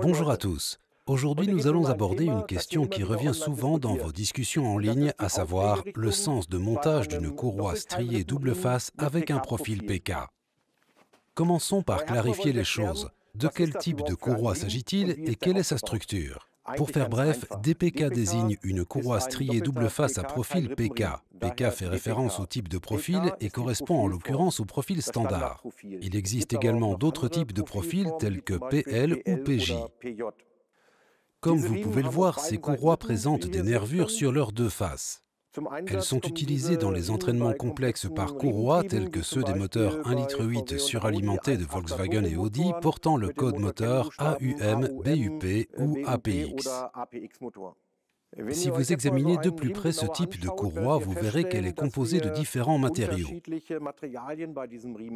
Bonjour à tous. Aujourd'hui, nous allons aborder une question qui revient souvent dans vos discussions en ligne, à savoir le sens de montage d'une courroie striée double face avec un profil PK. Commençons par clarifier les choses. De quel type de courroie s'agit-il et quelle est sa structure? Pour faire bref, DPK désigne une courroie striée double face à profil PK. PK fait référence au type de profil et correspond en l'occurrence au profil standard. Il existe également d'autres types de profils tels que PL ou PJ. Comme vous pouvez le voir, ces courroies présentent des nervures sur leurs deux faces. Elles sont utilisées dans les entraînements complexes par courroie tels que ceux des moteurs 1,8 litre suralimentés de Volkswagen et Audi portant le code moteur AUM, BUP ou APX. Si vous examinez de plus près ce type de courroie, vous verrez qu'elle est composée de différents matériaux.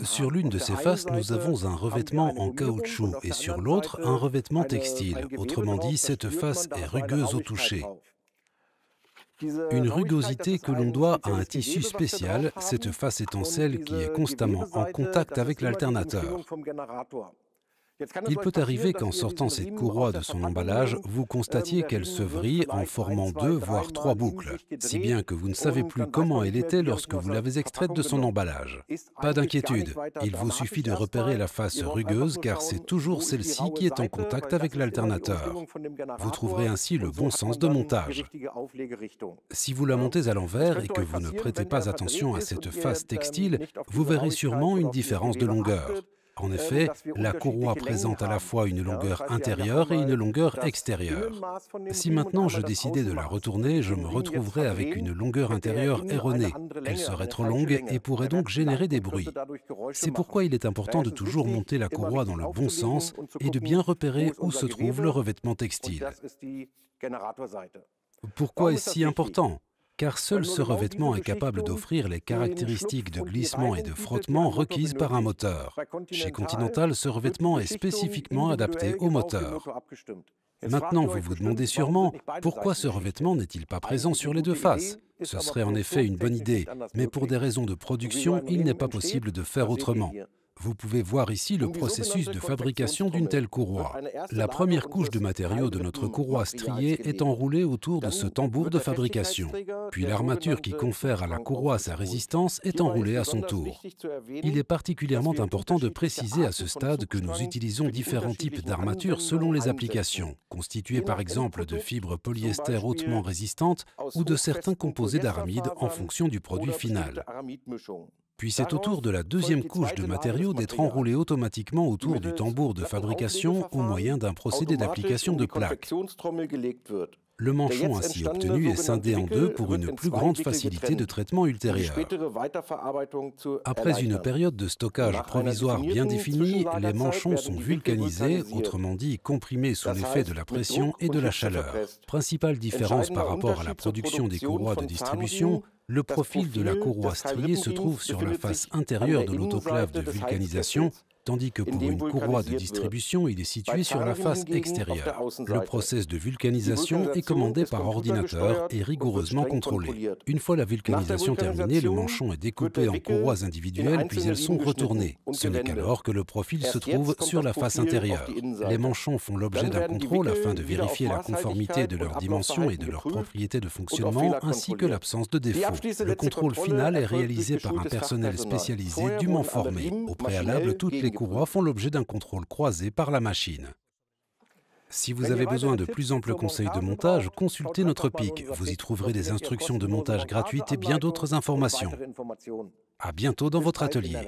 Sur l'une de ces faces, nous avons un revêtement en caoutchouc et sur l'autre, un revêtement textile. Autrement dit, cette face est rugueuse au toucher. Une rugosité que l'on doit à un tissu spécial, cette face étant celle qui est constamment en contact avec l'alternateur. Il peut arriver qu'en sortant cette courroie de son emballage, vous constatiez qu'elle se vrille en formant 2 voire 3 boucles, si bien que vous ne savez plus comment elle était lorsque vous l'avez extraite de son emballage. Pas d'inquiétude, il vous suffit de repérer la face rugueuse car c'est toujours celle-ci qui est en contact avec l'alternateur. Vous trouverez ainsi le bon sens de montage. Si vous la montez à l'envers et que vous ne prêtez pas attention à cette face textile, vous verrez sûrement une différence de longueur. En effet, la courroie présente à la fois une longueur intérieure et une longueur extérieure. Si maintenant je décidais de la retourner, je me retrouverais avec une longueur intérieure erronée. Elle serait trop longue et pourrait donc générer des bruits. C'est pourquoi il est important de toujours monter la courroie dans le bon sens et de bien repérer où se trouve le revêtement textile. Pourquoi est-ce si important ? Car seul ce revêtement est capable d'offrir les caractéristiques de glissement et de frottement requises par un moteur. Chez Continental, ce revêtement est spécifiquement adapté au moteur. Maintenant, vous vous demandez sûrement, pourquoi ce revêtement n'est-il pas présent sur les deux faces? Ce serait en effet une bonne idée, mais pour des raisons de production, il n'est pas possible de faire autrement. Vous pouvez voir ici le processus de fabrication d'une telle courroie. La première couche de matériaux de notre courroie striée est enroulée autour de ce tambour de fabrication. Puis l'armature qui confère à la courroie sa résistance est enroulée à son tour. Il est particulièrement important de préciser à ce stade que nous utilisons différents types d'armatures selon les applications, constituées par exemple de fibres polyester hautement résistantes ou de certains composés d'aramide en fonction du produit final. Puis c'est au tour de la deuxième couche de matériaux d'être enroulé automatiquement autour du tambour de fabrication au moyen d'un procédé d'application de plaques. Le manchon ainsi obtenu est scindé en deux pour une plus grande facilité de traitement ultérieur. Après une période de stockage provisoire bien définie, les manchons sont vulcanisés, autrement dit comprimés sous l'effet de la pression et de la chaleur. Principale différence par rapport à la production des courroies de distribution, le profil de la courroie striée se trouve sur la face intérieure de l'autoclave de vulcanisation, tandis que pour une courroie de distribution, il est situé sur la face extérieure. Le process de vulcanisation est commandé par ordinateur et rigoureusement contrôlé. Une fois la vulcanisation terminée, le manchon est découpé en courroies individuelles puis elles sont retournées. Ce n'est qu'alors que le profil se trouve sur la face intérieure. Les manchons font l'objet d'un contrôle afin de vérifier la conformité de leurs dimensions et de leurs propriétés de fonctionnement ainsi que l'absence de défauts. Le contrôle final est réalisé par un personnel spécialisé dûment formé. Au préalable, toutes les courroies font l'objet d'un contrôle croisé par la machine. Si vous avez besoin de plus amples conseils de montage, consultez notre PIC. Vous y trouverez des instructions de montage gratuites et bien d'autres informations. À bientôt dans votre atelier.